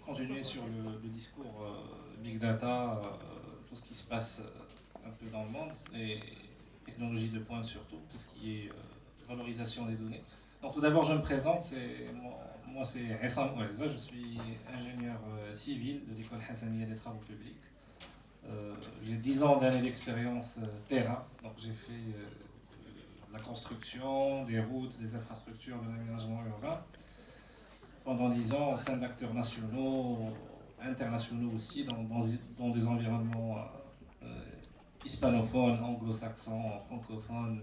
continuer sur le discours Big Data, tout ce qui se passe un peu dans le monde, et technologie de pointe surtout, tout ce qui est valorisation des données. Donc tout d'abord, je me présente, moi c'est Essam Ouezza, je suis ingénieur civil de l'école Hassaniya des travaux publics. J'ai 10 ans d'années d'expérience terrain, donc j'ai fait la construction, des routes, des infrastructures, de l'aménagement urbain. Pendant 10 ans, au sein d'acteurs nationaux, internationaux aussi, dans des environnements hispanophones, anglo-saxons, francophones,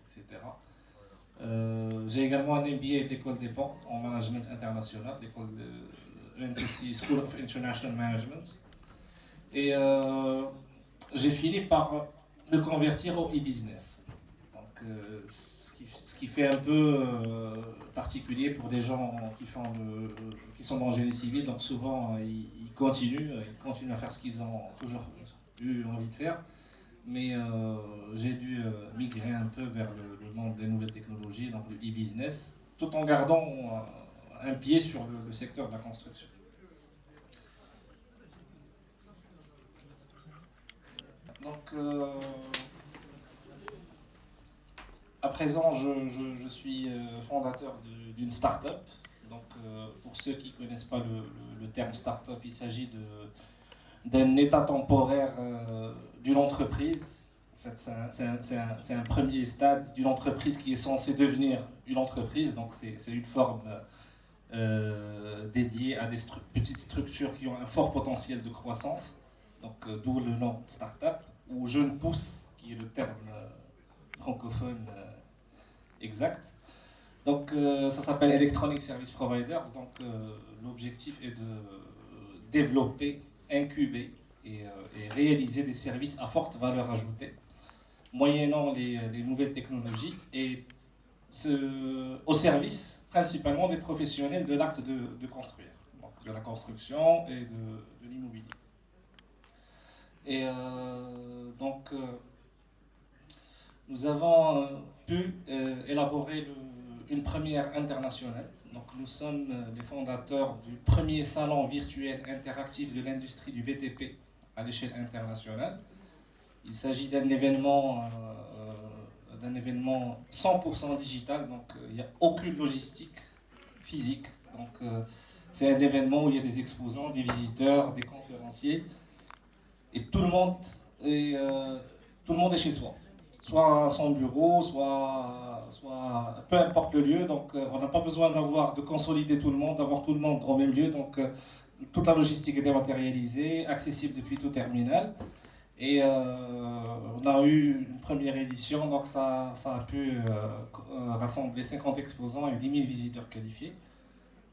etc. J'ai également un MBA de l'école des Ponts en management international, l'école de ENPC School of International Management. Et j'ai fini par me convertir au e-business. Donc, ce qui fait un peu particulier pour des gens qui sont dans le génie civil. Donc souvent, ils continuent à faire ce qu'ils ont toujours eu envie de faire. Mais j'ai dû migrer un peu vers le monde des nouvelles technologies, donc le e-business, tout en gardant un pied sur le secteur de la construction. Donc, à présent, je suis fondateur d'une start-up. Donc, pour ceux qui ne connaissent pas le terme start-up, il s'agit d'un état temporaire d'une entreprise. En fait, c'est un premier stade d'une entreprise qui est censée devenir une entreprise. Donc, c'est une forme dédiée à des petites structures qui ont un fort potentiel de croissance. Donc, d'où le nom start-up, ou jeune pousse, qui est le terme francophone exact. Donc, ça s'appelle Electronic Service Providers. Donc, l'objectif est de développer, incuber et réaliser des services à forte valeur ajoutée, moyennant les nouvelles technologies et au service principalement des professionnels de l'acte de construire, donc de la construction et de l'immobilier. Et donc, nous avons pu élaborer une première internationale. Donc, nous sommes les fondateurs du premier salon virtuel interactif de l'industrie du BTP à l'échelle internationale. Il s'agit d'un événement 100% digital, donc il n'y a aucune logistique physique. Donc, c'est un événement où il y a des exposants, des visiteurs, des conférenciers, et tout le monde est chez soi. Soit à son bureau, soit peu importe le lieu. Donc, on n'a pas besoin de consolider tout le monde, d'avoir tout le monde au même lieu. Donc, toute la logistique est dématérialisée, accessible depuis tout terminal. Et on a eu une première édition, donc ça a pu rassembler 50 exposants et 10 000 visiteurs qualifiés.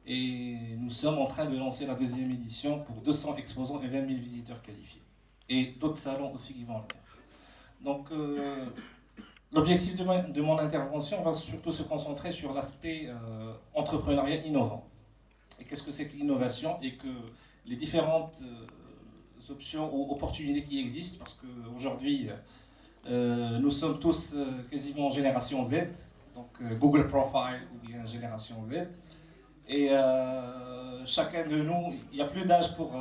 Et nous sommes en train de lancer la deuxième édition pour 200 exposants et 20 000 visiteurs qualifiés. Et d'autres salons aussi qui vont venir. Donc, l'objectif de mon intervention va surtout se concentrer sur l'aspect entrepreneuriat innovant. Et qu'est-ce que c'est que l'innovation et que les différentes options ou opportunités qui existent, parce qu'aujourd'hui, nous sommes tous quasiment génération Z, donc Google Profile ou bien génération Z. Et chacun de nous, il n'y a plus d'âge pour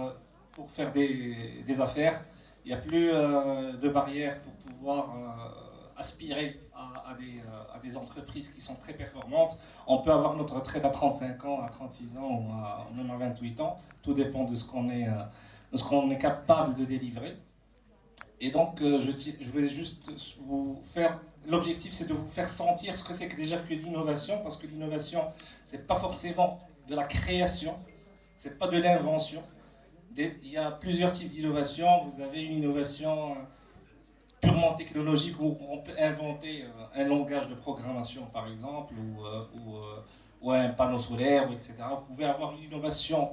faire des affaires. Il n'y a plus de barrières pour pouvoir aspirer à des entreprises qui sont très performantes. On peut avoir notre retraite à 35 ans, à 36 ans ou même à 28 ans. Tout dépend de ce qu'on est capable de délivrer. Et donc, je voulais juste vous faire... L'objectif, c'est de vous faire sentir ce que c'est que déjà que l'innovation, parce que l'innovation, c'est pas forcément de la création, c'est pas de l'invention. Il y a plusieurs types d'innovation. Vous avez une innovation purement technologique où on peut inventer un langage de programmation, par exemple, ou un panneau solaire, etc. Vous pouvez avoir une innovation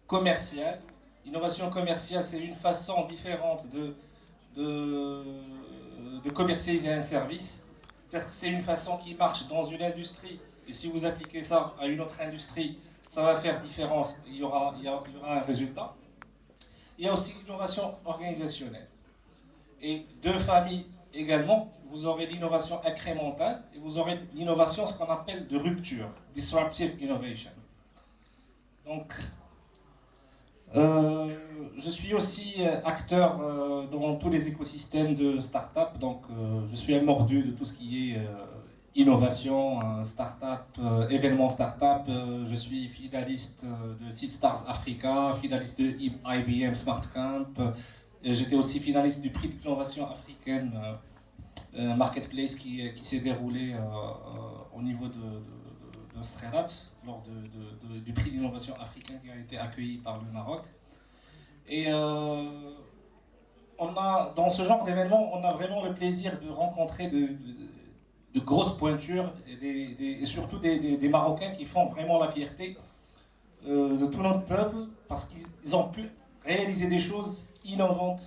commerciale. L'innovation commerciale, c'est une façon différente de commercialiser un service. Peut-être que c'est une façon qui marche dans une industrie, et si vous appliquez ça à une autre industrie, ça va faire différence, il y aura un résultat. Il y a aussi l'innovation organisationnelle. Et deux familles également, vous aurez l'innovation incrémentale et vous aurez l'innovation, ce qu'on appelle de rupture, disruptive innovation. Donc, Je suis aussi acteur dans tous les écosystèmes de start-up, donc je suis un mordu de tout ce qui est innovation, start-up, événements start-up. Je suis finaliste de Seedstars Africa, finaliste de IBM Smart Camp. J'étais aussi finaliste du prix d'innovation africaine Marketplace qui s'est déroulé au niveau de Srerat, lors du prix d'innovation africain qui a été accueilli par le Maroc. Et dans ce genre d'événement, on a vraiment le plaisir de rencontrer de grosses pointures et surtout des Marocains qui font vraiment la fierté de tout notre peuple parce qu'ils ont pu réaliser des choses innovantes,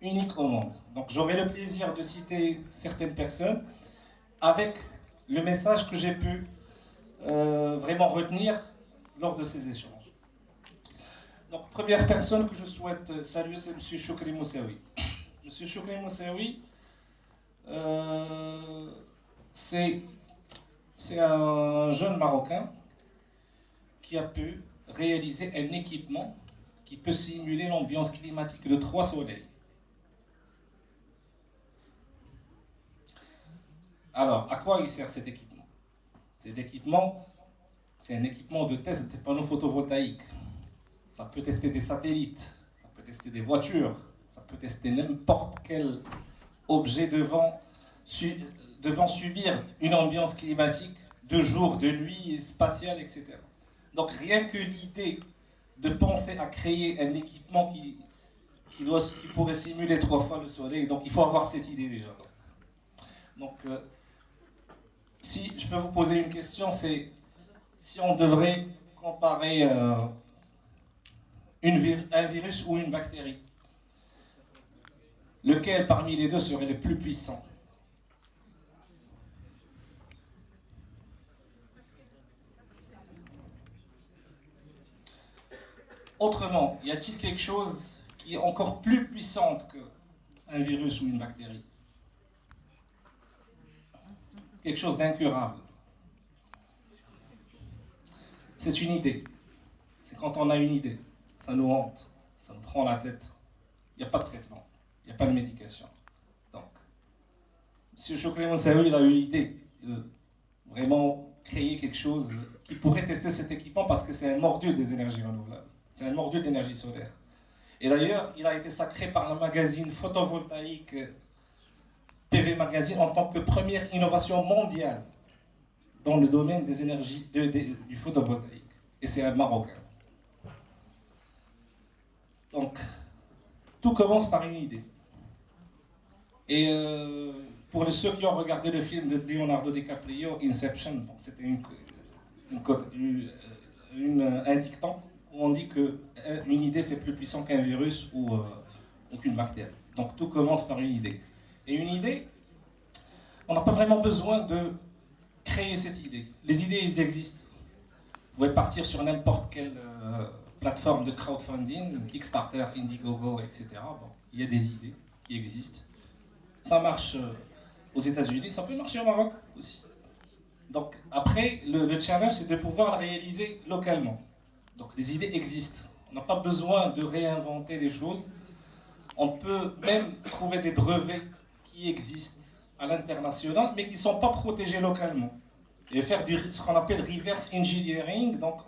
uniques au monde. Donc j'aurai le plaisir de citer certaines personnes avec le message que j'ai pu vraiment retenir lors de ces échanges. Donc, première personne que je souhaite saluer, c'est M. Choukri Moussaoui. M. Choukri Moussaoui, c'est un jeune Marocain qui a pu réaliser un équipement qui peut simuler l'ambiance climatique de 3 soleils. Alors, à quoi il sert cet équipement? Cet équipement, c'est un équipement de test des panneaux photovoltaïques. Ça peut tester des satellites, ça peut tester des voitures, ça peut tester n'importe quel objet devant subir une ambiance climatique de jour, de nuit, spatiale, etc. Donc rien que l'idée de penser à créer un équipement qui pourrait simuler 3 fois le soleil, donc il faut avoir cette idée déjà. Donc si je peux vous poser une question, c'est si on devrait comparer un virus ou une bactérie, lequel parmi les deux serait le plus puissant? Autrement, y a-t-il quelque chose qui est encore plus puissante qu'un virus ou une bactérie? Quelque chose d'incurable. C'est une idée. C'est quand on a une idée. Ça nous hante, ça nous prend la tête. Il n'y a pas de traitement, il n'y a pas de médication. Donc, M. Choukri Moussaoui, il a eu l'idée de vraiment créer quelque chose qui pourrait tester cet équipement parce que c'est un mordu des énergies renouvelables. C'est un mordu d'énergie solaire. Et d'ailleurs, il a été sacré par le magazine photovoltaïque PV Magazine en tant que première innovation mondiale dans le domaine des énergies du photovoltaïque. Et c'est un Marocain. Donc, tout commence par une idée. Et pour ceux qui ont regardé le film de Leonardo DiCaprio, Inception, c'était un dicton où on dit qu'une idée c'est plus puissant qu'un virus ou qu'une bactérie. Donc tout commence par une idée. Et une idée, on n'a pas vraiment besoin de créer cette idée. Les idées, elles existent. Vous pouvez partir sur n'importe quelle plateforme de crowdfunding, Kickstarter, Indiegogo, etc. Bon, il y a des idées qui existent. Ça marche aux États-Unis, ça peut marcher au Maroc aussi. Donc après, le challenge, c'est de pouvoir la réaliser localement. Donc les idées existent. On n'a pas besoin de réinventer des choses. On peut même trouver des brevets qui existent à l'international, mais qui ne sont pas protégés localement. Et faire ce qu'on appelle reverse engineering, donc